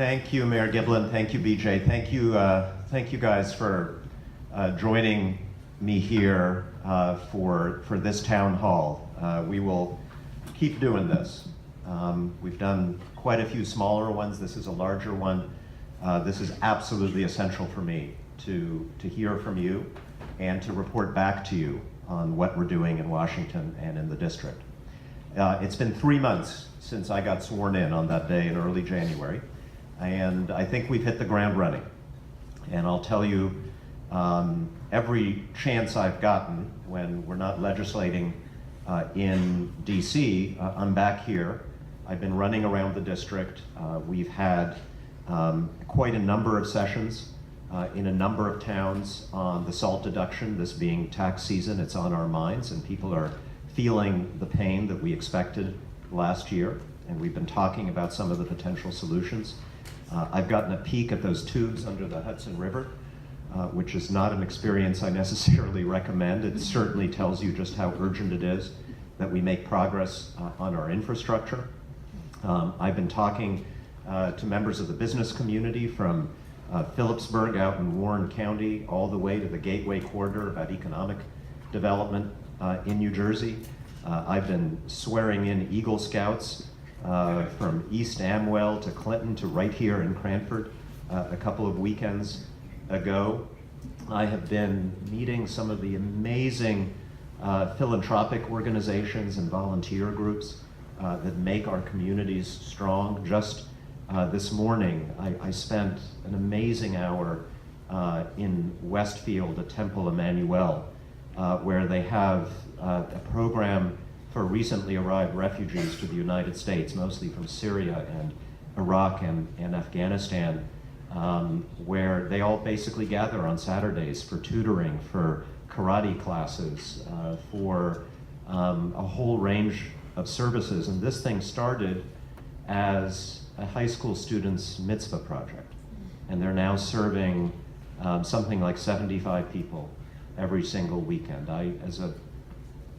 Thank you, Mayor Giblin. Thank you, BJ. Thank you guys for joining me here for this town hall. We will keep doing this. We've done quite a few smaller ones. This is a larger one. This is absolutely essential for me to hear from you and to report back to you on what we're doing in Washington and in the district. It's been 3 months since I got sworn in on that day in early January, and I think we've hit the ground running. And I'll tell you, every chance I've gotten when we're not legislating in DC, I'm back here. I've been running around the district. We've had quite a number of sessions in a number of towns on the SALT deduction. This being tax season, it's on our minds, and people are feeling the pain that we expected last year, and we've been talking about some of the potential solutions. I've gotten a peek at those tubes under the Hudson River, which is not an experience I necessarily recommend. It certainly tells you just how urgent it is that we make progress on our infrastructure. I've been talking to members of the business community from Phillipsburg out in Warren County all the way to the Gateway Corridor about economic development in New Jersey. I've been swearing in Eagle Scouts from East Amwell to Clinton to right here in Cranford a couple of weekends ago. I have been meeting some of the amazing philanthropic organizations and volunteer groups that make our communities strong. Just this morning, I spent an amazing hour in Westfield at Temple Emmanuel, where they have a program for recently arrived refugees to the United States, mostly from Syria and Iraq and Afghanistan, where they all basically gather on Saturdays for tutoring, for karate classes, for a whole range of services. And this thing started as a high school student's mitzvah project. And they're now serving something like 75 people every single weekend. As an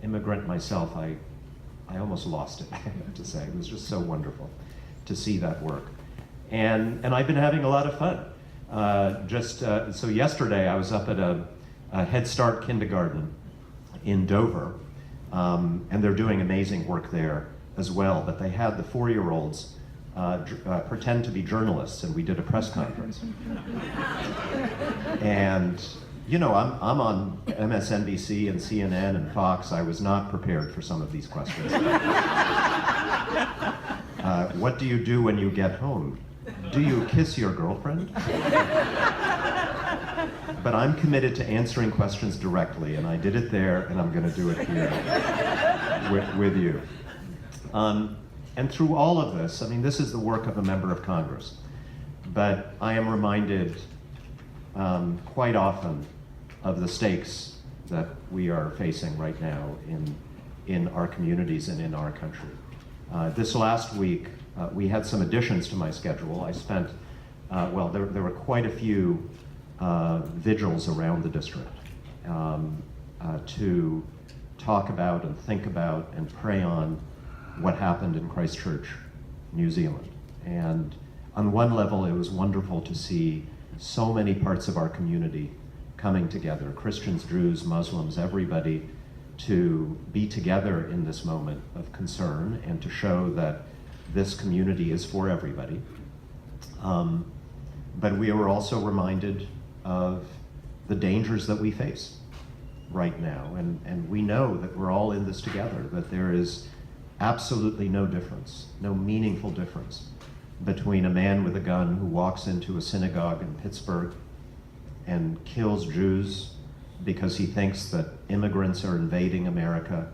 immigrant myself, I almost lost it, I have to say. It was just so wonderful to see that work. And I've been having a lot of fun. So yesterday I was up at a Head Start kindergarten in Dover, and they're doing amazing work there as well, but they had the 4-year-olds pretend to be journalists, and we did a press conference. And you know, I'm on MSNBC and CNN and Fox. I was not prepared for some of these questions. What do you do when you get home? Do you kiss your girlfriend? But I'm committed to answering questions directly, and I did it there, and I'm going to do it here with you. And through all of this, I mean, this is the work of a member of Congress, but I am reminded quite often of the stakes that we are facing right now in our communities and in our country. This last week, we had some additions to my schedule. I spent, there were quite a few vigils around the district to talk about and think about and pray on what happened in Christchurch, New Zealand. And on one level, it was wonderful to see so many parts of our community coming together, Christians, Jews, Muslims, everybody, to be together in this moment of concern and to show that this community is for everybody. But we were also reminded of the dangers that we face right now. And we know that we're all in this together, that there is absolutely no difference, no meaningful difference between a man with a gun who walks into a synagogue in Pittsburgh and kills Jews because he thinks that immigrants are invading America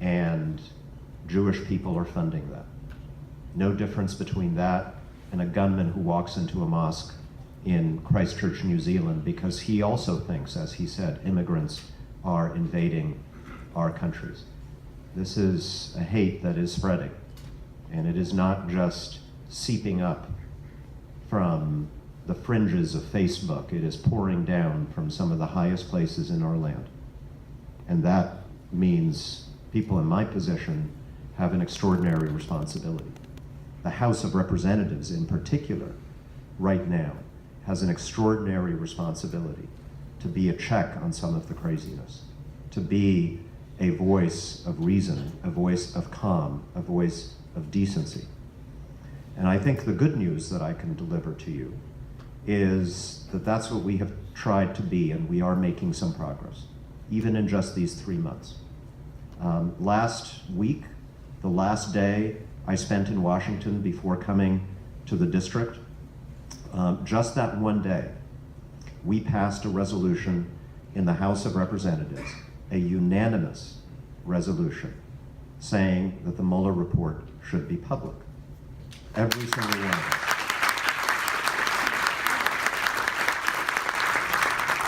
and Jewish people are funding that. No difference between that and a gunman who walks into a mosque in Christchurch, New Zealand, because he also thinks, as he said, immigrants are invading our countries. This is a hate that is spreading, and it is not just seeping up from the fringes of Facebook. It is pouring down from some of the highest places in our land. And that means people in my position have an extraordinary responsibility. The House of Representatives in particular right now has an extraordinary responsibility to be a check on some of the craziness, to be a voice of reason, a voice of calm, a voice of decency. And I think the good news that I can deliver to you is that that's what we have tried to be, and we are making some progress, even in just these 3 months. Last week, the last day I spent in Washington before coming to the district, just that one day, we passed a resolution in the House of Representatives, a unanimous resolution, saying that the Mueller report should be public. Every single one of us.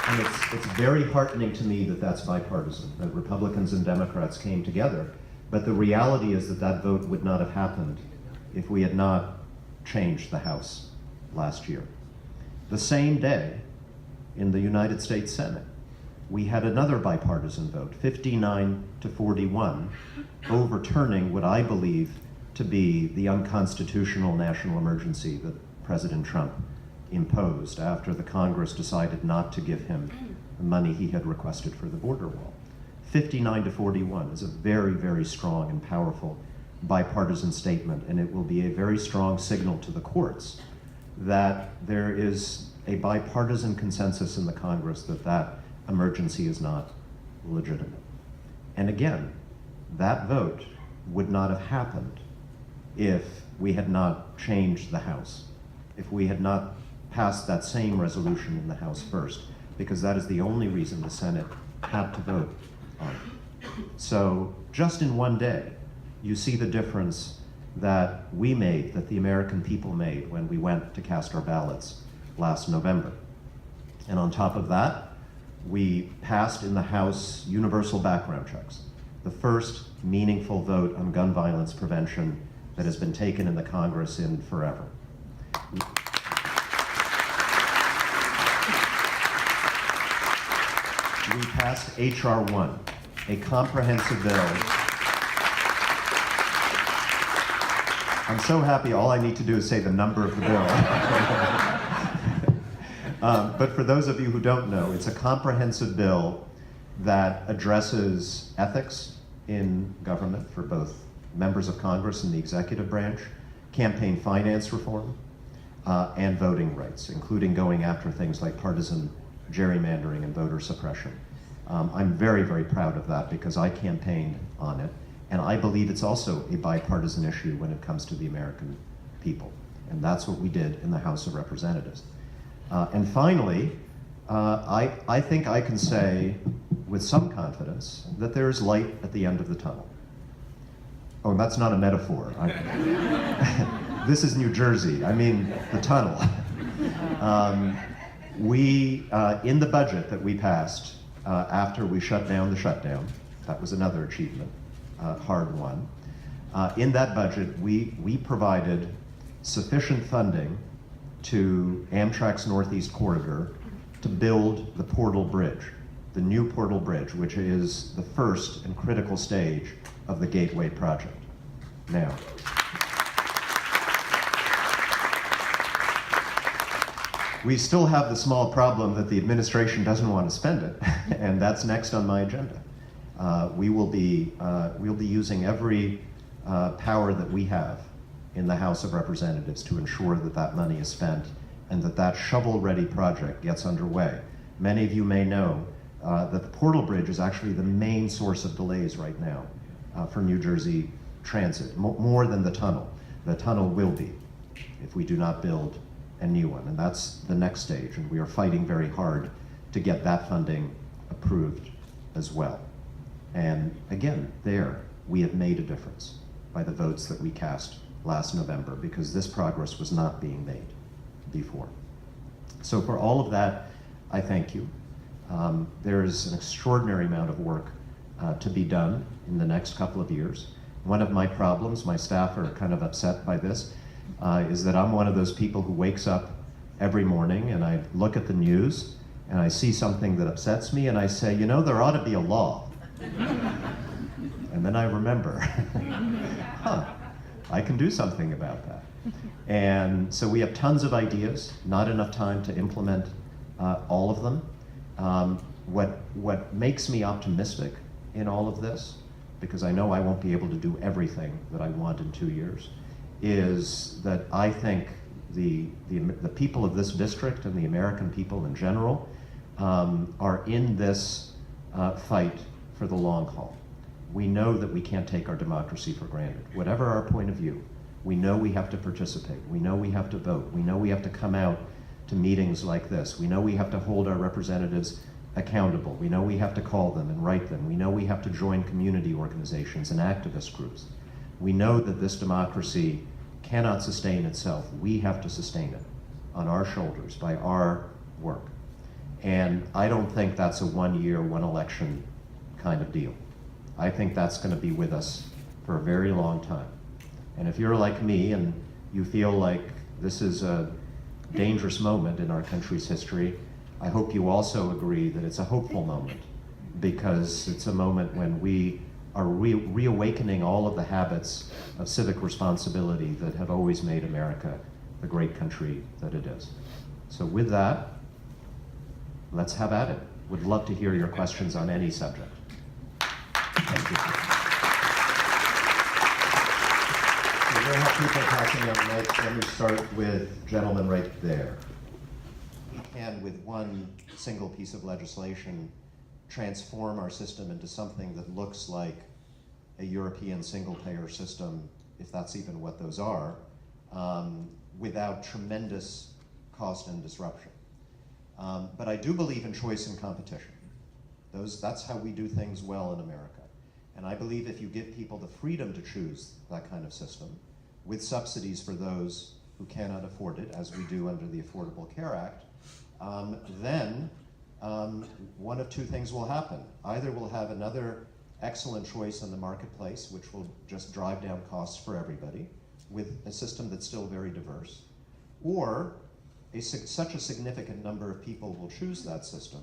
And it's very heartening to me that that's bipartisan, that Republicans and Democrats came together. But the reality is that that vote would not have happened if we had not changed the House last year. The same day, in the United States Senate, we had another bipartisan vote, 59-41, overturning what I believe to be the unconstitutional national emergency that President Trump imposed after the Congress decided not to give him the money he had requested for the border wall. 59-41 is a very, very strong and powerful bipartisan statement, and it will be a very strong signal to the courts that there is a bipartisan consensus in the Congress that that emergency is not legitimate. And again, that vote would not have happened if we had not changed the House, if we had not passed that same resolution in the House first, because that is the only reason the Senate had to vote on it. So just in one day, you see the difference that we made, that the American people made when we went to cast our ballots last November. And on top of that, we passed in the House universal background checks, the first meaningful vote on gun violence prevention that has been taken in the Congress in forever. We passed H.R. 1, a comprehensive bill. I'm so happy all I need to do is say the number of the bill. But for those of you who don't know, it's a comprehensive bill that addresses ethics in government for both members of Congress and the executive branch, campaign finance reform, and voting rights, including going after things like partisan gerrymandering and voter suppression. I'm very, very proud of that because I campaigned on it, and I believe it's also a bipartisan issue when it comes to the American people. And that's what we did in the House of Representatives. And finally, I think I can say with some confidence that there is light at the end of the tunnel. Oh, that's not a metaphor. This is New Jersey. I mean, the tunnel. In the budget that we passed after we shut down the shutdown, that was another achievement, hard won. In that budget, we provided sufficient funding to Amtrak's Northeast Corridor to build the Portal Bridge, the new Portal Bridge, which is the first and critical stage of the Gateway project. Now, we still have the small problem that the administration doesn't want to spend it, and that's next on my agenda. We'll be using every power that we have in the House of Representatives to ensure that that money is spent and that that shovel-ready project gets underway. Many of you may know that the Portal Bridge is actually the main source of delays right now for New Jersey transit, more than the tunnel. The tunnel will be if we do not build a new one, and that's the next stage, and we are fighting very hard to get that funding approved as well. And again, there, we have made a difference by the votes that we cast last November, because this progress was not being made before. So for all of that, I thank you. There is an extraordinary amount of work to be done in the next couple of years. One of my problems, my staff are kind of upset by this, is that I'm one of those people who wakes up every morning and I look at the news and I see something that upsets me and I say, you know, there ought to be a law. And then I remember, I can do something about that. And so we have tons of ideas, not enough time to implement all of them. What makes me optimistic in all of this, because I know I won't be able to do everything that I want in 2 years, is that I think the people of this district and the American people in general are in this fight for the long haul. We know that we can't take our democracy for granted. Whatever our point of view, we know we have to participate. We know we have to vote. We know we have to come out to meetings like this. We know we have to hold our representatives accountable. We know we have to call them and write them. We know we have to join community organizations and activist groups. We know that this democracy cannot sustain itself. We have to sustain it on our shoulders by our work. And I don't think that's a 1 year, 1 election kind of deal. I think that's going to be with us for a very long time. And if you're like me and you feel like this is a dangerous moment in our country's history, I hope you also agree that it's a hopeful moment, because it's a moment when we are reawakening all of the habits of civic responsibility that have always made America the great country that it is. So with that, let's have at it. Would love to hear your questions on any subject. Thank you. So we'll have people passing out mics. Let me start with gentleman right there. We can, with one single piece of legislation, transform our system into something that looks like a European single-payer system, if that's even what those are, without tremendous cost and disruption. But I do believe in choice and competition. That's how we do things well in America. And I believe if you give people the freedom to choose that kind of system, with subsidies for those who cannot afford it, as we do under the Affordable Care Act, then one of two things will happen. Either we'll have another excellent choice in the marketplace, which will just drive down costs for everybody, with a system that's still very diverse, or such a significant number of people will choose that system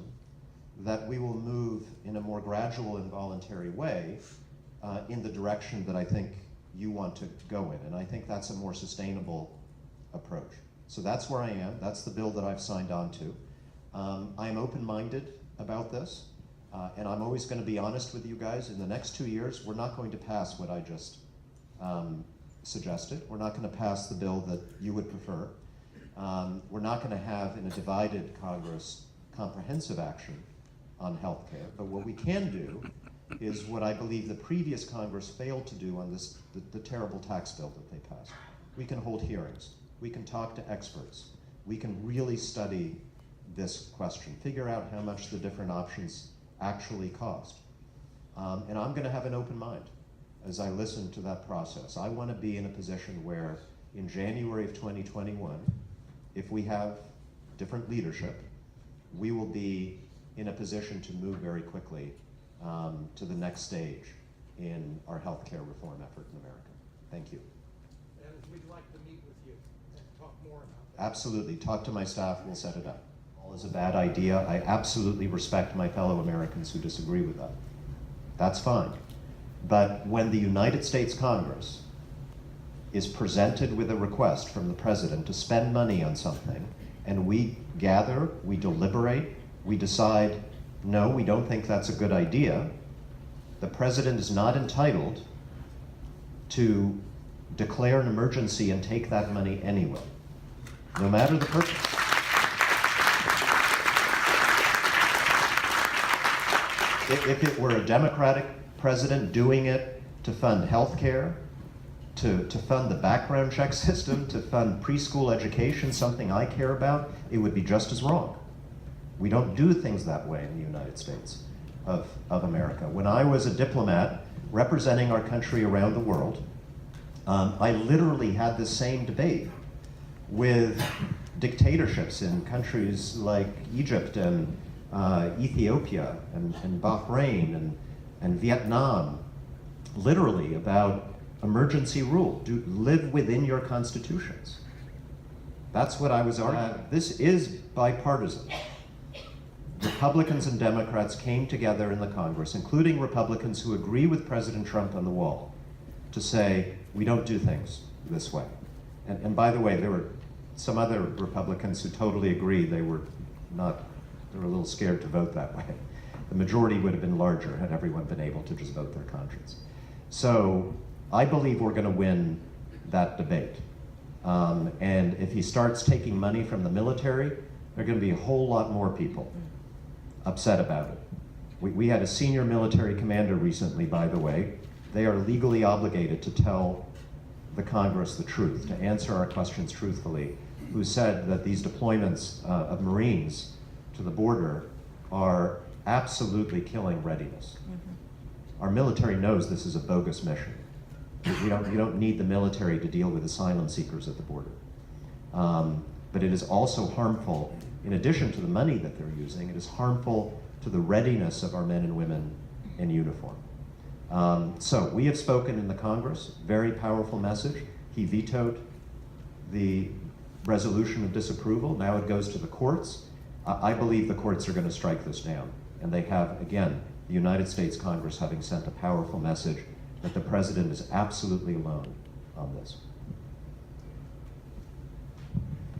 that we will move in a more gradual and voluntary way in the direction that I think you want to go in. And I think that's a more sustainable approach. So that's where I am. That's the bill that I've signed on to. I'm open-minded about this, and I'm always going to be honest with you guys. In the next 2 years, we're not going to pass what I just suggested. We're not going to pass the bill that you would prefer. We're not going to have, in a divided Congress, comprehensive action on health care. But what we can do is what I believe the previous Congress failed to do on the terrible tax bill that they passed. We can hold hearings. We can talk to experts. We can really study this question, figure out how much the different options actually cost. And I'm going to have an open mind as I listen to that process. I want to be in a position where in January of 2021, if we have different leadership, we will be in a position to move very quickly to the next stage in our healthcare reform effort in America. Thank you. And we'd like to meet with you and talk more about that. Absolutely. Talk to my staff. We'll set it up. All is a bad idea. I absolutely respect my fellow Americans who disagree with that. That's fine. But when the United States Congress is presented with a request from the president to spend money on something, and we gather, we deliberate, we decide, no, we don't think that's a good idea, the president is not entitled to declare an emergency and take that money anyway, no matter the purpose. If it were a Democratic president doing it to fund health care, to fund the background check system, to fund preschool education, something I care about, it would be just as wrong. We don't do things that way in the United States of America. When I was a diplomat representing our country around the world, I literally had the same debate with dictatorships in countries like Egypt and Ethiopia and Bahrain and Vietnam, literally about emergency rule. Live within your constitutions. That's what I was arguing. This is bipartisan. Republicans and Democrats came together in the Congress, including Republicans who agree with President Trump on the wall, to say, We don't do things this way. And by the way, there were some other Republicans who totally agreed. They were a little scared to vote that way. The majority would have been larger had everyone been able to just vote their conscience. So I believe we're going to win that debate. And if he starts taking money from the military, there are going to be a whole lot more people upset about it. We had a senior military commander recently, by the way. They are legally obligated to tell the Congress the truth, to answer our questions truthfully, who said that these deployments of Marines to the border are absolutely killing readiness. Our military knows this is a bogus mission. You don't need the military to deal with asylum seekers at the border. But it is also harmful, in addition to the money that they're using, it is harmful to the readiness of our men and women in uniform. So we have spoken in the Congress, very powerful message. He vetoed the resolution of disapproval. Now it goes to the courts. I believe the courts are going to strike this down. And they have, again, the United States Congress having sent a powerful message that the president is absolutely alone on this.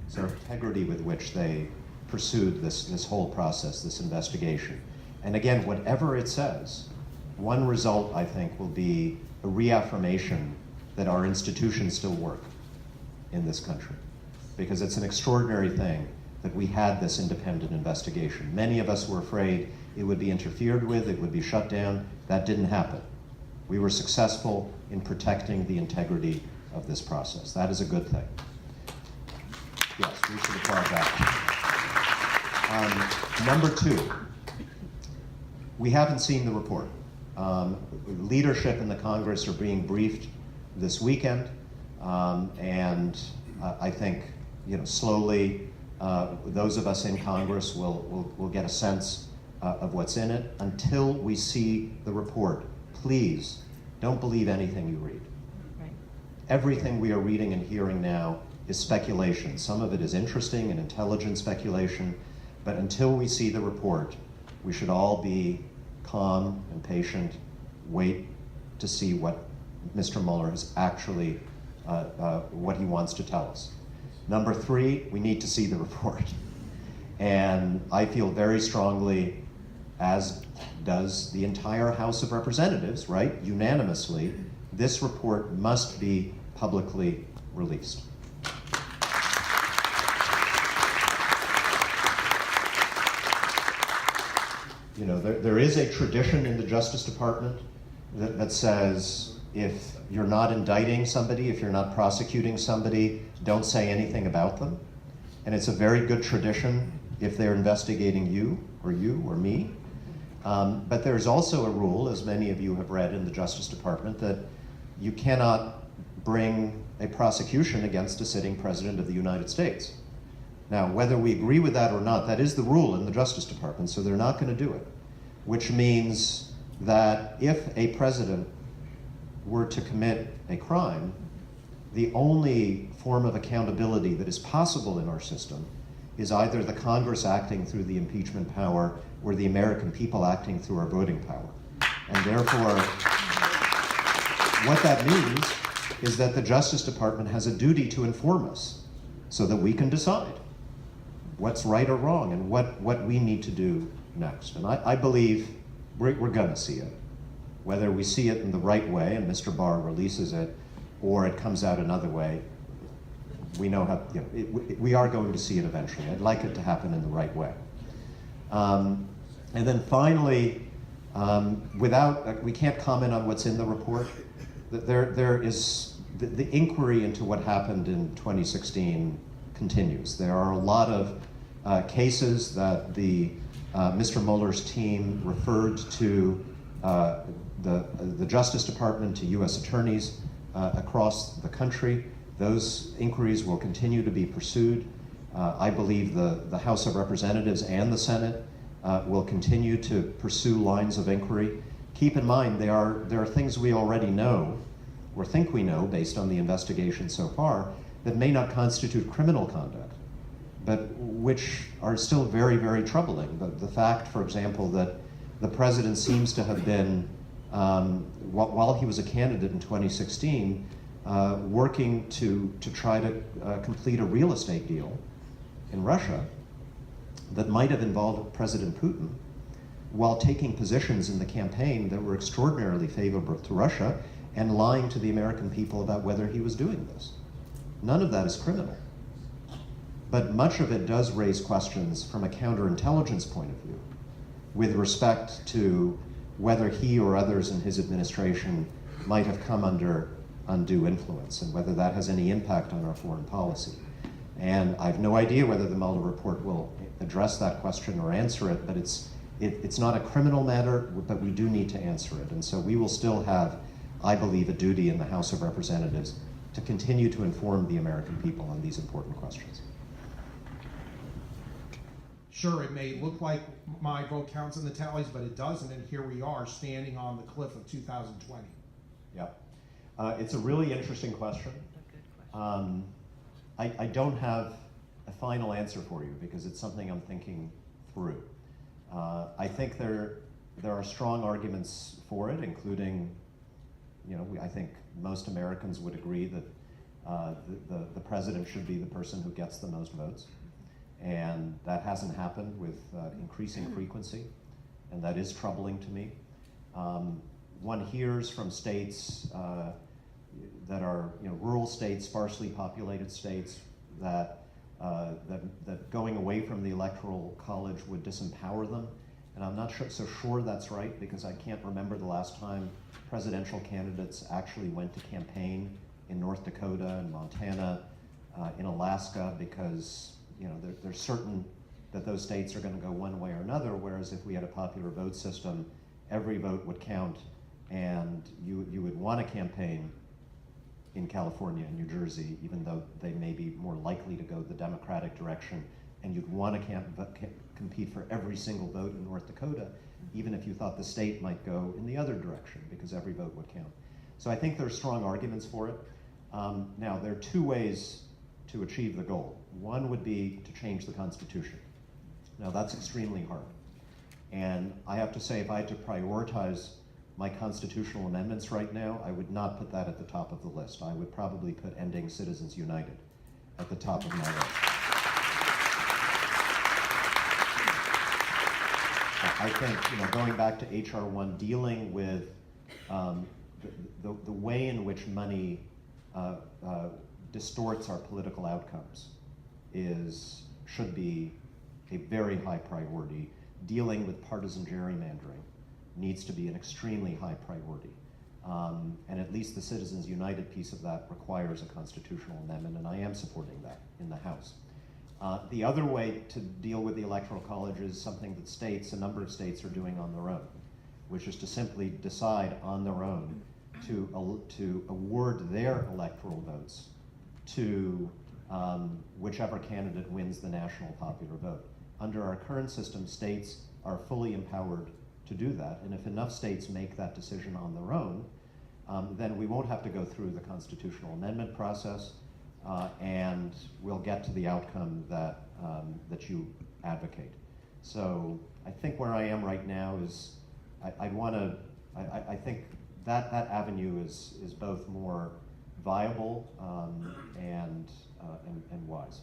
So integrity with which they pursued this whole process, this investigation. And again, whatever it says, one result, I think, will be a reaffirmation that our institutions still work in this country. Because it's an extraordinary thing that we had this independent investigation. Many of us were afraid it would be interfered with, it would be shut down. That didn't happen. We were successful in protecting the integrity of this process. That is a good thing. Yes, we should applaud that. Number two, we haven't seen the report. Leadership in the Congress are being briefed this weekend, and I think, slowly those of us in Congress will get a sense of what's in it. Until we see the report, please don't believe anything you read. Right. Everything we are reading and hearing now is speculation. Some of it is interesting and intelligent speculation, but until we see the report, we should all be calm and patient, wait to see what Mr. Mueller is actually, what he wants to tell us. Number three, we need to see the report. And I feel very strongly, as does the entire House of Representatives, right, unanimously, this report must be publicly released. There is a tradition in the Justice Department that says if you're not indicting somebody, if you're not prosecuting somebody, don't say anything about them. And it's a very good tradition if they're investigating you or me. But there's also a rule, as many of you have read in the Justice Department, that you cannot bring a prosecution against a sitting president of the United States. Now, whether we agree with that or not, that is the rule in the Justice Department, so they're not going to do it. Which means that if a president were to commit a crime, the only form of accountability that is possible in our system is either the Congress acting through the impeachment power or the American people acting through our voting power. And therefore, what that means is that the Justice Department has a duty to inform us so that we can decide what's right or wrong and what we need to do next. And I believe we're going to see it. Whether we see it in the right way and Mr. Barr releases it, or it comes out another way, we know how, we are going to see it eventually. I'd like it to happen in the right way. And then finally, we can't comment on what's in the report. There is, the inquiry into what happened in 2016 continues. There are a lot of cases that Mr. Mueller's team referred to the Justice Department, to U.S. attorneys across the country. Those inquiries will continue to be pursued. I believe the House of Representatives and the Senate will continue to pursue lines of inquiry. Keep in mind, there are things we already know, or think we know based on the investigation so far, that may not constitute criminal conduct, but which are still very, very troubling. The fact, for example, that the president seems to have been, while he was a candidate in 2016, working to try to complete a real estate deal in Russia that might have involved President Putin, while taking positions in the campaign that were extraordinarily favorable to Russia and lying to the American people about whether he was doing this. None of that is criminal. But much of it does raise questions from a counterintelligence point of view with respect to whether he or others in his administration might have come under undue influence and whether that has any impact on our foreign policy. And I have no idea whether the Mueller report will address that question or answer it, but it's not a criminal matter, but we do need to answer it. And so we will still have, I believe, a duty in the House of Representatives to continue to inform the American people on these important questions. Sure, it may look like my vote counts in the tallies, but it doesn't, and here we are standing on the cliff of 2020. Yeah. It's a really interesting question. I don't have a final answer for you because it's something I'm thinking through. I think there are strong arguments for it, including, I think most Americans would agree that the president should be the person who gets the most votes. And that hasn't happened with increasing frequency, and that is troubling to me. One hears from states that are rural states, sparsely populated states, that going away from the Electoral College would disempower them. And I'm not so sure that's right, because I can't remember the last time presidential candidates actually went to campaign in North Dakota and Montana, in Alaska, because they're certain that those states are going to go one way or another, whereas if we had a popular vote system, every vote would count, and you would want to campaign in California and New Jersey, even though they may be more likely to go the Democratic direction, and you'd want to compete for every single vote in North Dakota, even if you thought the state might go in the other direction, because every vote would count. So I think there are strong arguments for it. Now, there are two ways to achieve the goal. One would be to change the Constitution. Now, that's extremely hard. And I have to say, if I had to prioritize my constitutional amendments right now, I would not put that at the top of the list. I would probably put ending Citizens United at the top of my list. I think, going back to H.R. 1, dealing with the way in which money distorts our political outcomes should be a very high priority. Dealing with partisan gerrymandering needs to be an extremely high priority. And at least the Citizens United piece of that requires a constitutional amendment, and I am supporting that in the House. The other way to deal with the Electoral College is something that a number of states are doing on their own, which is to simply decide on their own to award their electoral votes to whichever candidate wins the national popular vote. Under our current system, states are fully empowered to do that, and if enough states make that decision on their own, then we won't have to go through the constitutional amendment process, and we'll get to the outcome that you advocate. So I think where I am right now is I think that avenue is both more viable and wise.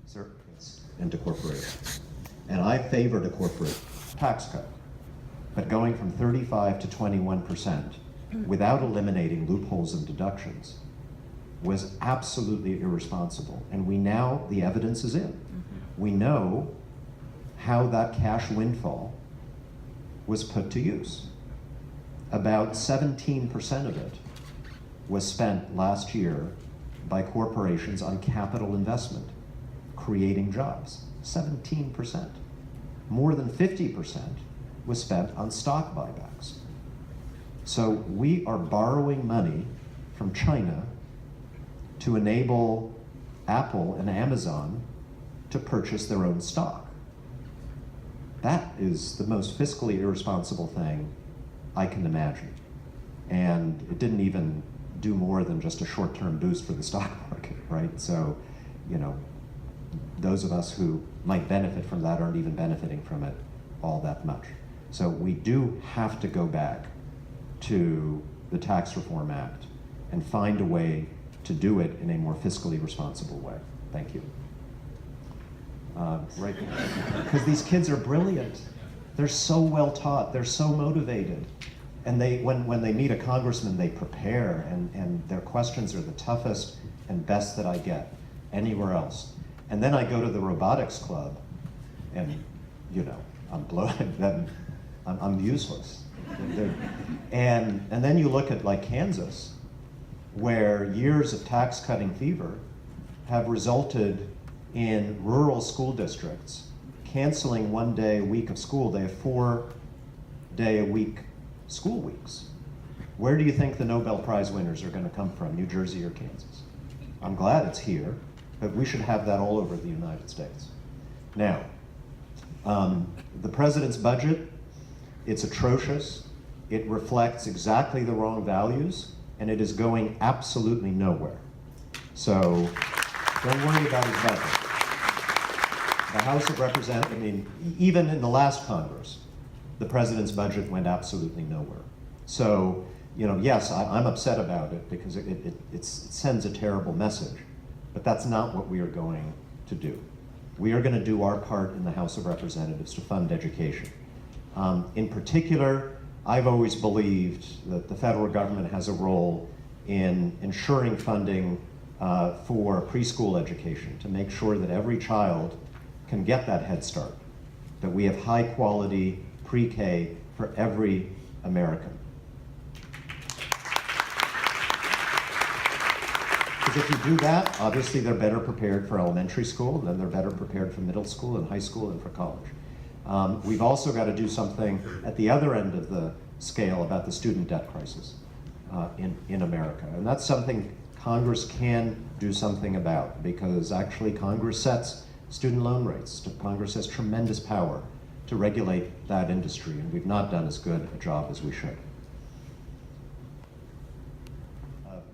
Sir? Yes. And to corporate. And I favored a corporate tax cut, but going from 35 to 21% without eliminating loopholes and deductions was absolutely irresponsible. And the evidence is in. We know how that cash windfall was put to use. About 17% of it was spent last year by corporations on capital investment, creating jobs. 17%. More than 50% was spent on stock buybacks. So we are borrowing money from China to enable Apple and Amazon to purchase their own stock. That is the most fiscally irresponsible thing I can imagine. And it didn't even do more than just a short-term boost for the stock market, right? So, those of us who might benefit from that aren't even benefiting from it all that much. So we do have to go back to the Tax Reform Act and find a way to do it in a more fiscally responsible way. Thank you. Right, because these kids are brilliant. They're so well taught, they're so motivated. And when they meet a congressman, they prepare, and their questions are the toughest and best that I get anywhere else. And then I go to the robotics club, and I'm useless. And then you look at like Kansas, where years of tax cutting fever have resulted in rural school districts canceling 1 day a week of school. They have 4-day-a-week school weeks. Where do you think the Nobel Prize winners are going to come from, New Jersey or Kansas? I'm glad it's here, but we should have that all over the United States. Now, the president's budget, it's atrocious. It reflects exactly the wrong values, and it is going absolutely nowhere. So don't worry about his budget. The House of Representatives, even in the last Congress, the president's budget went absolutely nowhere. So, yes, I'm upset about it because it sends a terrible message, but that's not what we are going to do. We are going to do our part in the House of Representatives to fund education. In particular, I've always believed that the federal government has a role in ensuring funding for preschool education to make sure that every child can get that Head Start, that we have high quality pre-K for every American. Because if you do that, obviously they're better prepared for elementary school, and then they're better prepared for middle school and high school and for college. We've also got to do something at the other end of the scale about the student debt crisis in America. And that's something Congress can do something about, because actually Congress sets student loan rates. Congress has tremendous power to regulate that industry, and we've not done as good a job as we should.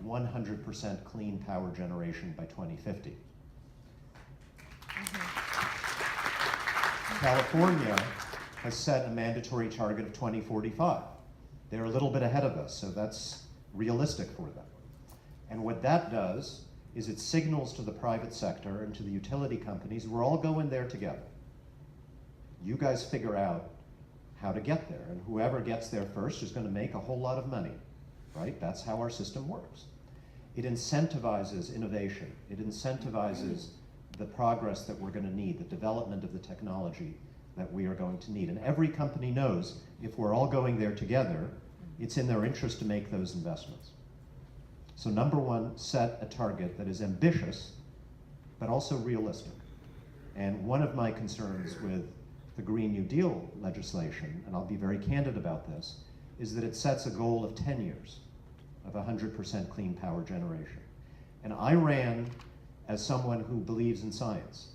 100% clean power generation by 2050. California has set a mandatory target of 2045. They're a little bit ahead of us, so that's realistic for them. And what that does is it signals to the private sector and to the utility companies, we're all going there together. You guys figure out how to get there, and whoever gets there first is going to make a whole lot of money, right? That's how our system works. It incentivizes innovation. It incentivizes the progress that we're going to need, the development of the technology that we are going to need. And every company knows if we're all going there together, it's in their interest to make those investments. So number one, set a target that is ambitious, but also realistic. And one of my concerns with the Green New Deal legislation, and I'll be very candid about this, is that it sets a goal of 10 years of 100% clean power generation. And I ran as someone who believes in science.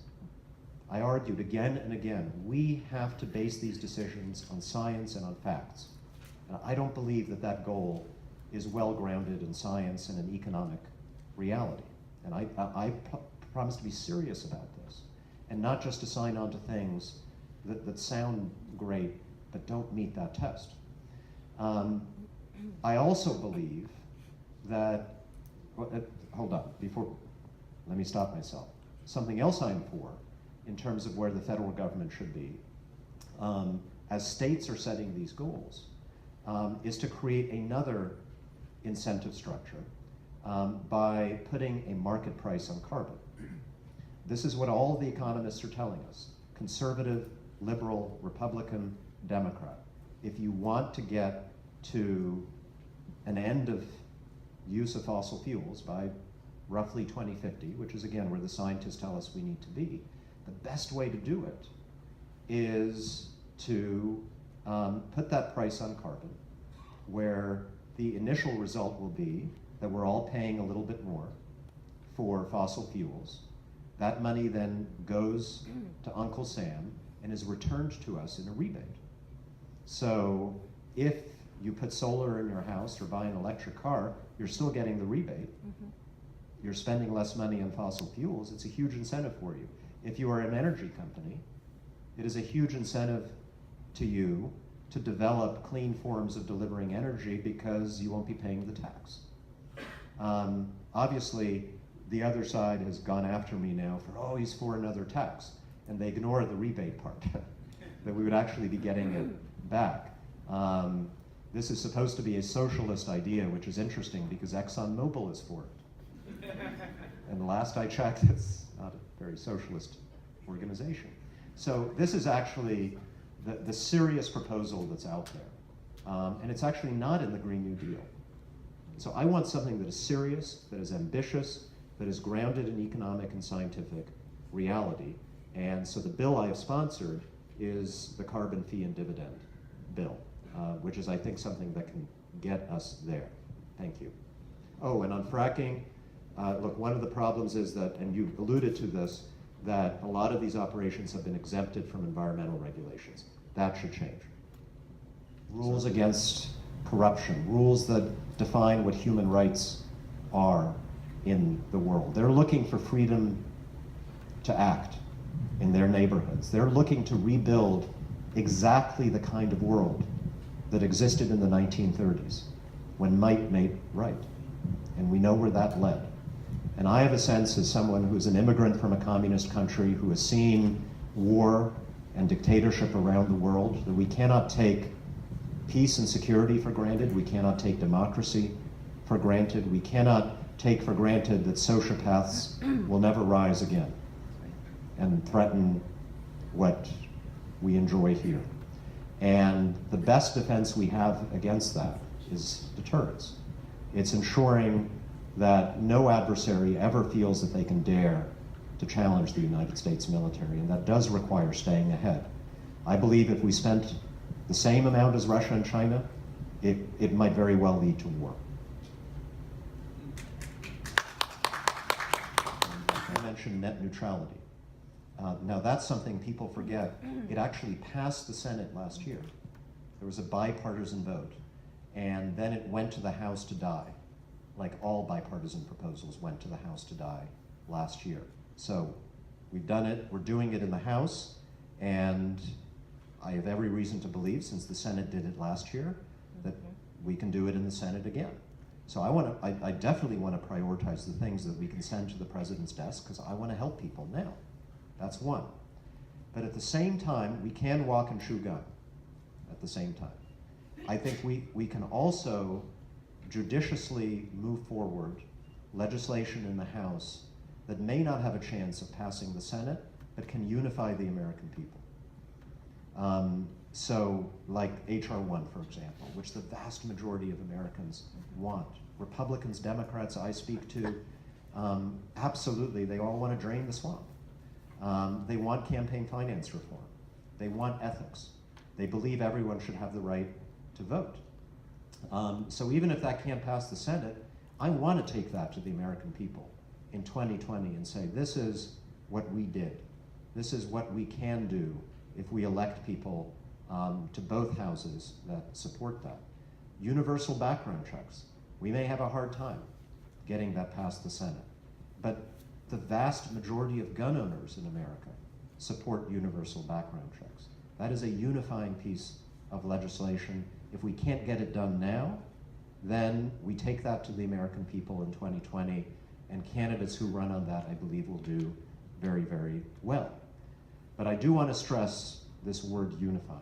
I argued again and again, we have to base these decisions on science and on facts. And I don't believe that that goal is well grounded in science and in economic reality. And I promise to be serious about this, and not just to sign on to things that sound great but don't meet that test. I also believe that, hold on, let me stop myself. Something else I'm for, in terms of where the federal government should be, as states are setting these goals, is to create another incentive structure by putting a market price on carbon. This is what all the economists are telling us, conservative, liberal, Republican, Democrat. If you want to get to an end of use of fossil fuels by roughly 2050, which is again where the scientists tell us we need to be, the best way to do it is to put that price on carbon, where the initial result will be that we're all paying a little bit more for fossil fuels. That money then goes to Uncle Sam and is returned to us in a rebate. So if you put solar in your house or buy an electric car, you're still getting the rebate. You're spending less money on fossil fuels. It's a huge incentive for you. If you are an energy company, it is a huge incentive to you to develop clean forms of delivering energy because you won't be paying the tax. Obviously, the other side has gone after me now for, oh, he's for another tax. And they ignore the rebate part, that we would actually be getting it back. This is supposed to be a socialist idea, which is interesting because ExxonMobil is for it. And the last I checked, it's not a very socialist organization. So this is actually the serious proposal that's out there. And it's actually not in the Green New Deal. So I want something that is serious, that is ambitious, that is grounded in economic and scientific reality. And so the bill I have sponsored is the carbon fee and dividend bill, which is, I think, something that can get us there. Thank you. Oh, and on fracking, look, one of the problems is that, and you alluded to this, that a lot of these operations have been exempted from environmental regulations. That should change. Rules against corruption, rules that define what human rights are in the world. They're looking for freedom to act in their neighborhoods. They're looking to rebuild exactly the kind of world that existed in the 1930s, when might made right. And we know where that led. And I have a sense, as someone who's an immigrant from a communist country who has seen war and dictatorship around the world, that we cannot take peace and security for granted. We cannot take democracy for granted. We cannot take for granted that sociopaths will never rise again and threaten what we enjoy here. And the best defense we have against that is deterrence. It's ensuring that no adversary ever feels that they can dare to challenge the United States military, and that does require staying ahead. I believe if we spent the same amount as Russia and China, it might very well lead to war. I mentioned net neutrality. Now that's something people forget. It actually passed the Senate last year. There was a bipartisan vote, and then it went to the House to die. Like all bipartisan proposals went to the House to die last year. So we've done it, we're doing it in the House, and I have every reason to believe, since the Senate did it last year, that we can do it in the Senate again. So I definitely want to prioritize the things that we can send to the president's desk, because I want to help people now. That's one. But at the same time, we can walk and chew gum at the same time. I think we can also judiciously move forward legislation in the House that may not have a chance of passing the Senate, but can unify the American people. So like H.R. 1, for example, which the vast majority of Americans want. Republicans, Democrats I speak to, absolutely, they all want to drain the swamp. They want campaign finance reform. They want ethics. They believe everyone should have the right to vote. So even if that can't pass the Senate, I want to take that to the American people in 2020 and say, this is what we did. This is what we can do if we elect people to both houses that support that. Universal background checks. We may have a hard time getting that past the Senate, but the vast majority of gun owners in America support universal background checks. That is a unifying piece of legislation. If we can't get it done now, then we take that to the American people in 2020, and candidates who run on that, I believe, will do very, very well. But I do want to stress this word unifying.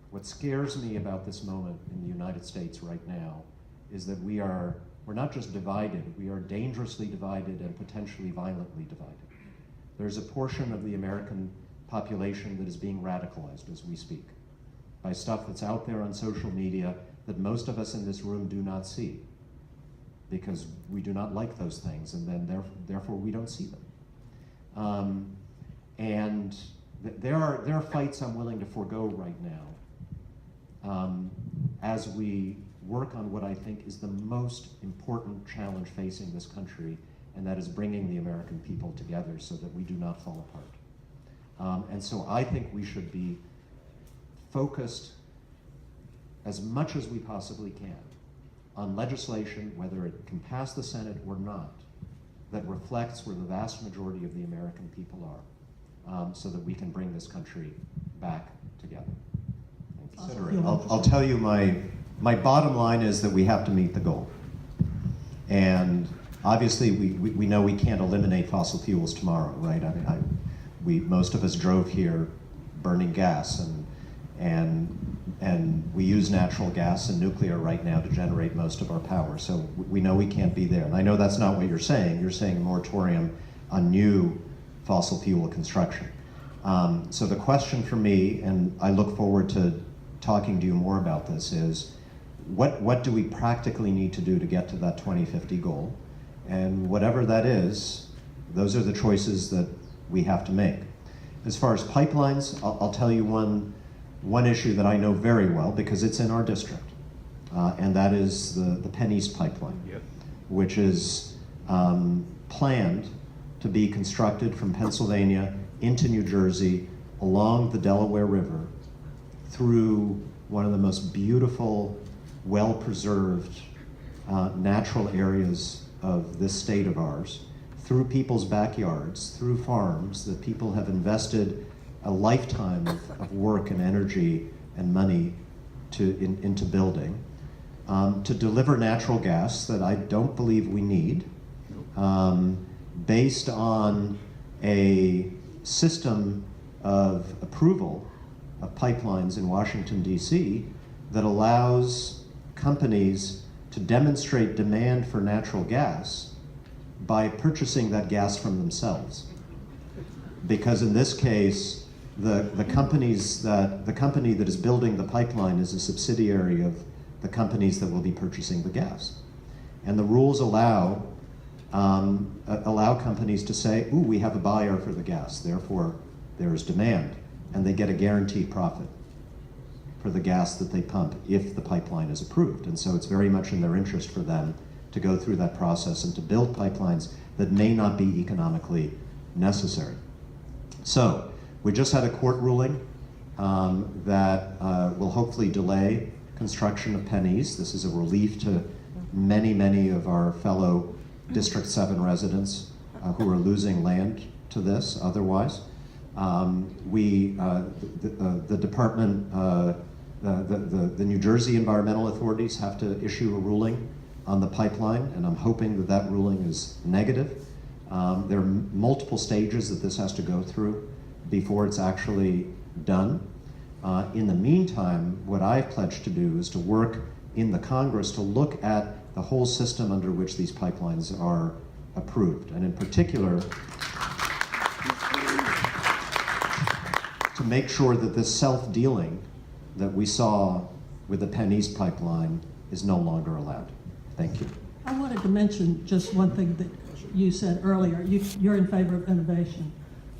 What scares me about this moment in the United States right now is that we're not just divided, we are dangerously divided and potentially violently divided. There's a portion of the American population that is being radicalized as we speak by stuff that's out there on social media that most of us in this room do not see, because we do not like those things, and then therefore we don't see them. And there are fights I'm willing to forego right now as we work on what I think is the most important challenge facing this country, and that is bringing the American people together so that we do not fall apart. And so I think we should be focused as much as we possibly can on legislation, whether it can pass the Senate or not, that reflects where the vast majority of the American people are, so that we can bring this country back together. Thank you. Consider it. I'll tell you my bottom line is that we have to meet the goal. And obviously we know we can't eliminate fossil fuels tomorrow, right? I mean, most of us drove here burning gas, and we use natural gas and nuclear right now to generate most of our power. So we know we can't be there. And I know that's not what you're saying. You're saying a moratorium on new fossil fuel construction. So the question for me, and I look forward to talking to you more about this, is what do we practically need to do to get to that 2050 goal? And whatever that is, those are the choices that we have to make. As far as pipelines, I'll tell you one issue that I know very well because it's in our district, and that is the Penn East pipeline, which is planned to be constructed from Pennsylvania into New Jersey along the Delaware River through one of the most beautiful, well-preserved natural areas of this state of ours, through people's backyards, through farms that people have invested a lifetime of work and energy and money into building, to deliver natural gas that I don't believe we need, based on a system of approval of pipelines in Washington, D.C. that allows companies to demonstrate demand for natural gas by purchasing that gas from themselves. Because in this case, the company that is building the pipeline is a subsidiary of the companies that will be purchasing the gas. And the rules allow companies to say, ooh, we have a buyer for the gas, therefore there is demand, and they get a guaranteed profit for the gas that they pump if the pipeline is approved. And so it's very much in their interest for them to go through that process and to build pipelines that may not be economically necessary. So we just had a court ruling that will hopefully delay construction of Penn East. This is a relief to many, many of our fellow District 7 residents who are losing land to this otherwise. The department, the New Jersey environmental authorities have to issue a ruling on the pipeline, and I'm hoping that that ruling is negative. There are multiple stages that this has to go through before it's actually done. In the meantime, what I've pledged to do is to work in the Congress to look at the whole system under which these pipelines are approved, and in particular, to make sure that this self-dealing that we saw with the Penn East pipeline is no longer allowed. Thank you. I wanted to mention just one thing that you said earlier. You're in favor of innovation.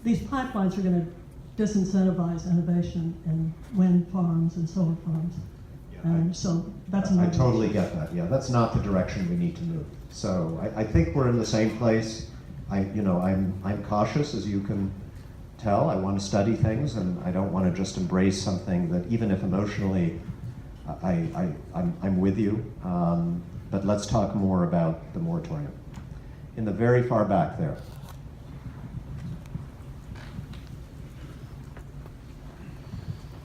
These pipelines are going to disincentivize innovation in wind farms and solar farms. And so that's I another totally issue. get that. Yeah, that's not the direction we need to move. So I think we're in the same place. I'm cautious, as you can tell. I want to study things, and I don't want to just embrace something that, even if emotionally I'm with you. But let's talk more about the moratorium. In the very far back there.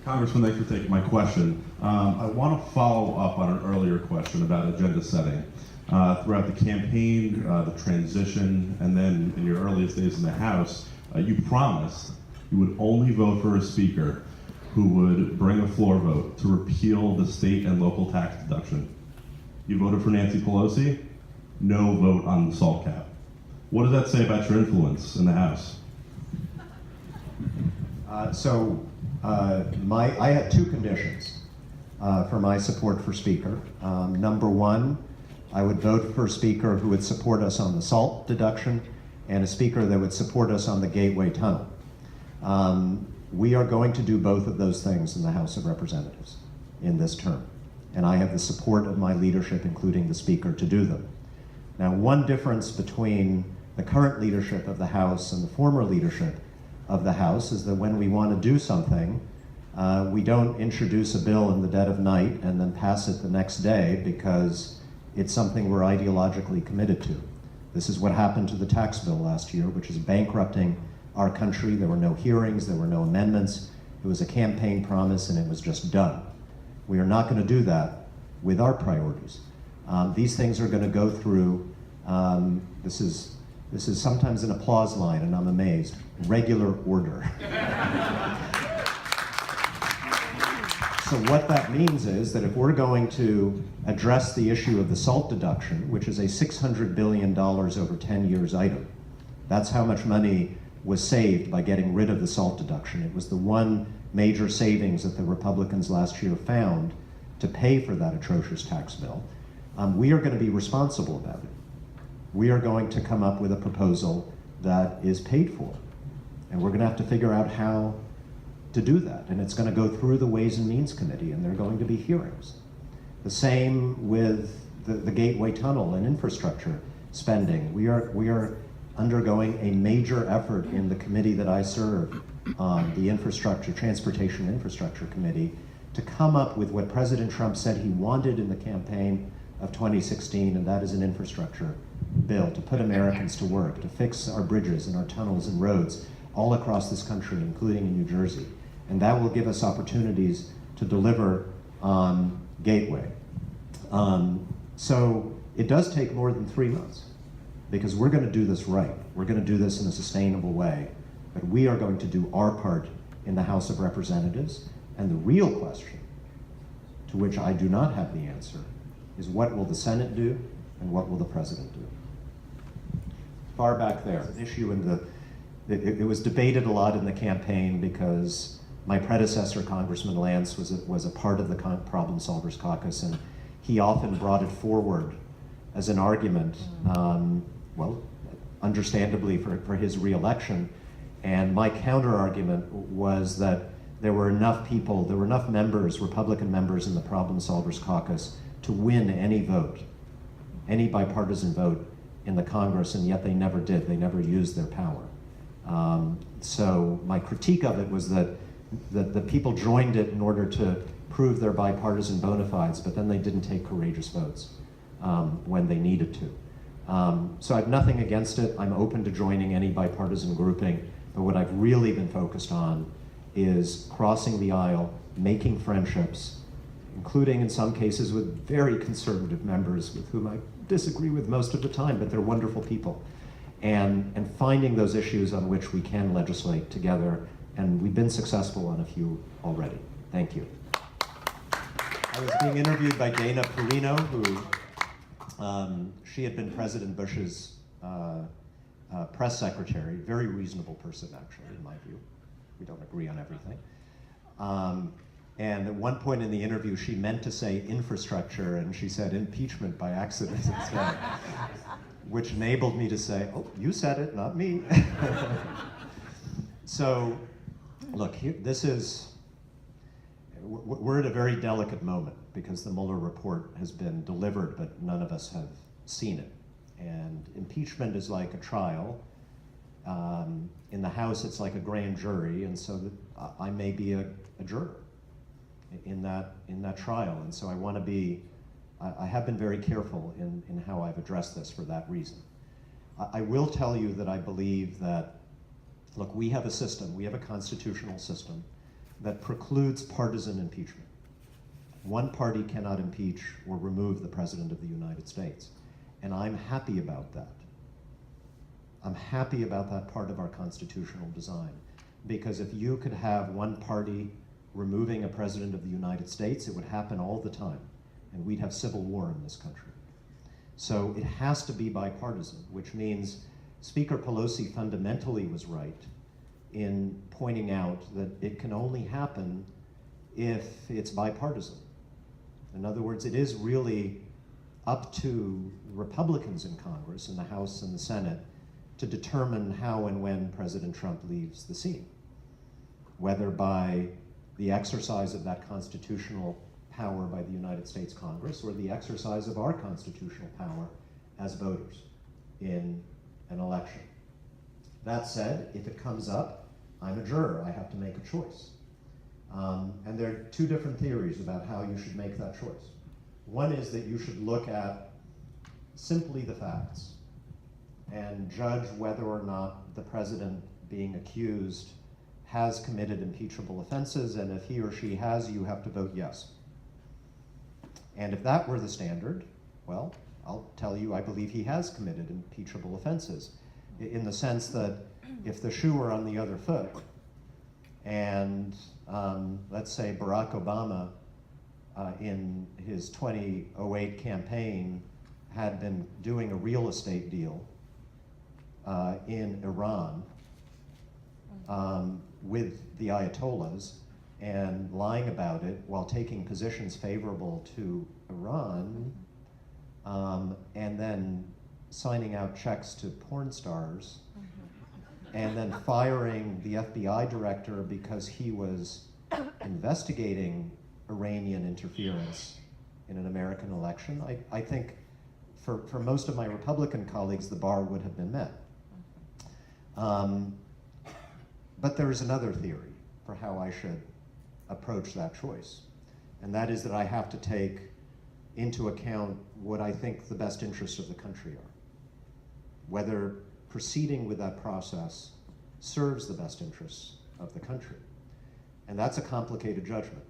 Congressman, thanks for taking my question. I want to follow up on an earlier question about agenda setting. Throughout the campaign, the transition, and then in your earliest days in the House, you promised you would only vote for a speaker who would bring a floor vote to repeal the state and local tax deduction. You voted for Nancy Pelosi, no vote on the SALT cap. What does that say about your influence in the House? I had two conditions for my support for Speaker. Number one, I would vote for a Speaker who would support us on the SALT deduction, and a Speaker that would support us on the Gateway Tunnel. We are going to do both of those things in the House of Representatives in this term, and I have the support of my leadership, including the Speaker, to do them. Now, one difference between the current leadership of the House and the former leadership of the House is that when we want to do something, we don't introduce a bill in the dead of night and then pass it the next day because it's something we're ideologically committed to. This is what happened to the tax bill last year, which is bankrupting our country. There were no hearings, there were no amendments. It was a campaign promise, and it was just done. We are not going to do that with our priorities. These things are going to go through, this is sometimes an applause line, and I'm amazed, regular order. So what that means is that if we're going to address the issue of the SALT deduction, which is a $600 billion over 10 years item, that's how much money was saved by getting rid of the SALT deduction. It was the one major savings that the Republicans last year found to pay for that atrocious tax bill. We are going to be responsible about it. We are going to come up with a proposal that is paid for. And we're going to have to figure out how to do that. And it's going to go through the Ways and Means Committee, and there are going to be hearings. The same with the Gateway Tunnel and infrastructure spending. We are undergoing a major effort in the committee that I serve on, the Transportation Infrastructure Committee, to come up with what President Trump said he wanted in the campaign of 2016, and that is an infrastructure bill to put Americans to work, to fix our bridges and our tunnels and roads all across this country, including in New Jersey. And that will give us opportunities to deliver on Gateway. So it does take more than 3 months, because we're going to do this right. We're going to do this in a sustainable way, but we are going to do our part in the House of Representatives. And the real question, to which I do not have the answer, is what will the Senate do and what will the President do? Far back there, an issue in it was debated a lot in the campaign because my predecessor, Congressman Lance, was a part of the Problem Solvers Caucus, and he often brought it forward as an argument, well, understandably for his reelection. And my counter argument was that there were enough people, there were enough members, Republican members in the Problem Solvers Caucus to win any vote, any bipartisan vote in the Congress, and yet they never did. They never used their power. So my critique of it was that the people joined it in order to prove their bipartisan bona fides, but then they didn't take courageous votes when they needed to. So I have nothing against it. I'm open to joining any bipartisan grouping, but what I've really been focused on is crossing the aisle, making friendships, including in some cases with very conservative members with whom I disagree with most of the time, but they're wonderful people. And finding those issues on which we can legislate together, and we've been successful on a few already. Thank you. I was being interviewed by Dana Perino, who she had been President Bush's press secretary, very reasonable person actually, in my view. We don't agree on everything. And at one point in the interview, she meant to say infrastructure, and she said impeachment by accident instead, which enabled me to say, oh, you said it, not me. So, look, we're at a very delicate moment because the Mueller report has been delivered, but none of us have seen it. And impeachment is like a trial. In the House, it's like a grand jury, and so I may be a juror in that trial. And so I have been very careful in how I've addressed this for that reason. I will tell you that I believe that, look, we have a system, we have a constitutional system that precludes partisan impeachment. One party cannot impeach or remove the President of the United States. And I'm happy about that. I'm happy about that part of our constitutional design, because if you could have one party removing a President of the United States, it would happen all the time, and we'd have civil war in this country. So it has to be bipartisan, which means Speaker Pelosi fundamentally was right in pointing out that it can only happen if it's bipartisan. In other words, it is really up to Republicans in Congress, in the House and the Senate, to determine how and when President Trump leaves the scene, whether by the exercise of that constitutional power by the United States Congress or the exercise of our constitutional power as voters in an election. That said, if it comes up, I'm a juror, I have to make a choice. And there are two different theories about how you should make that choice. One is that you should look at simply the facts and judge whether or not the president being accused has committed impeachable offenses, and if he or she has, you have to vote yes. And if that were the standard, well, I'll tell you, I believe he has committed impeachable offenses, in the sense that if the shoe were on the other foot, and let's say Barack Obama in his 2008 campaign had been doing a real estate deal in Iran with the Ayatollahs and lying about it while taking positions favorable to Iran, and then signing out checks to porn stars, and then firing the FBI director because he was investigating Iranian interference in an American election. I think for most of my Republican colleagues, the bar would have been met. But there is another theory for how I should approach that choice. And that is that I have to take into account what I think the best interests of the country are. Whether proceeding with that process serves the best interests of the country. And that's a complicated judgment.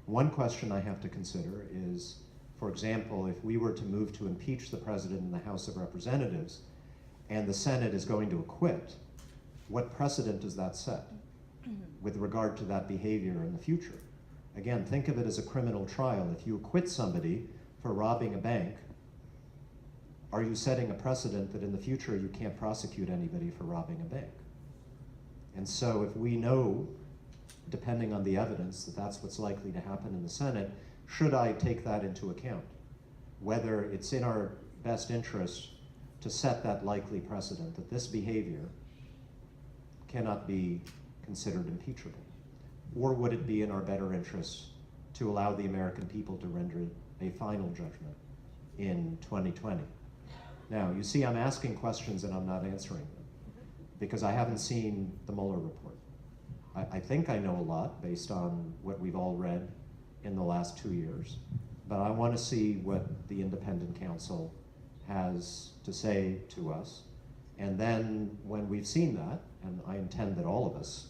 One question I have to consider is, for example, if we were to move to impeach the president in the House of Representatives and the Senate is going to acquit, what precedent does that set with regard to that behavior in the future? Again, think of it as a criminal trial. If you acquit somebody for robbing a bank, are you setting a precedent that in the future you can't prosecute anybody for robbing a bank? And so if we know, depending on the evidence, that that's what's likely to happen in the Senate, should I take that into account? Whether it's in our best interest to set that likely precedent that this behavior cannot be considered impeachable? Or would it be in our better interest to allow the American people to render a final judgment in 2020? Now, you see, I'm asking questions and I'm not answering them because I haven't seen the Mueller report. I think I know a lot based on what we've all read in the last 2 years, but I want to see what the independent counsel has to say to us. And then when we've seen that, and I intend that all of us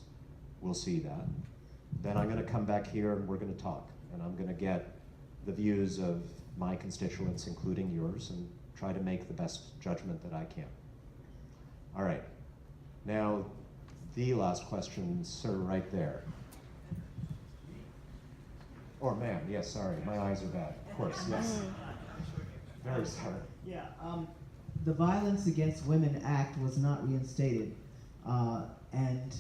will see that, then I'm going to come back here and we're going to talk. And I'm going to get the views of my constituents, including yours, and try to make the best judgment that I can. All right. Now, the last question, sir, right there. Or ma'am, yes, sorry, my eyes are bad. Of course, yes. Very sorry. Yeah, the Violence Against Women Act was not reinstated, and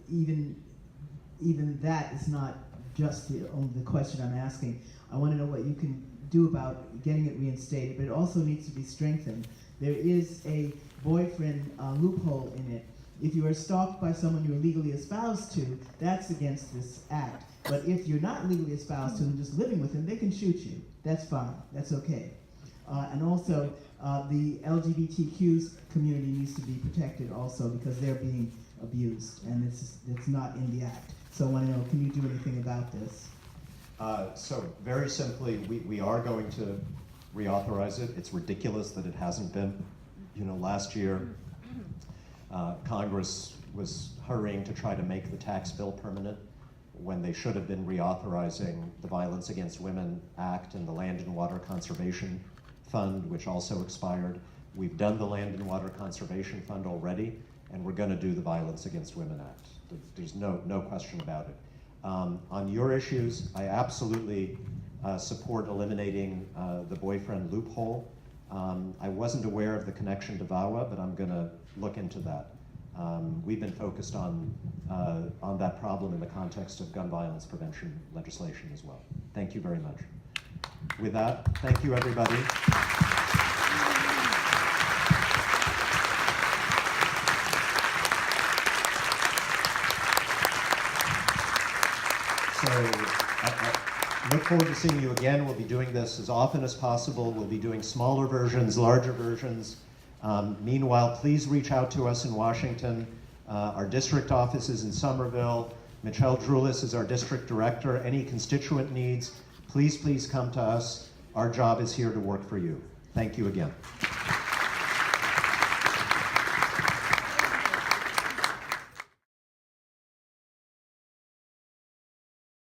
even that is not just the question I'm asking. I want to know what you can do about getting it reinstated, but it also needs to be strengthened. There is a boyfriend loophole in it. If you are stalked by someone you're legally espoused to, that's against this act. But if you're not legally espoused to them, just living with them, they can shoot you. That's fine. That's okay. And also, the LGBTQ community needs to be protected also because they're being abused, and it's not in the act. So I want to know, can you do anything about this? So very simply, we are going to reauthorize it. It's ridiculous that it hasn't been. You know, last year, Congress was hurrying to try to make the tax bill permanent when they should have been reauthorizing the Violence Against Women Act and the Land and Water Conservation Fund, which also expired. We've done the Land and Water Conservation Fund already, and we're going to do the Violence Against Women Act. There's no question about it. On your issues, I absolutely support eliminating the boyfriend loophole. I wasn't aware of the connection to VAWA, but I'm going to look into that. We've been focused on that problem in the context of gun violence prevention legislation as well. Thank you very much. With that, thank you, everybody. So I look forward to seeing you again. We'll be doing this as often as possible. We'll be doing smaller versions, larger versions. Meanwhile, please reach out to us in Washington. Our district office is in Somerville. Michelle Drulis is our district director. Any constituent needs, please come to us. Our job is here to work for you. Thank you again.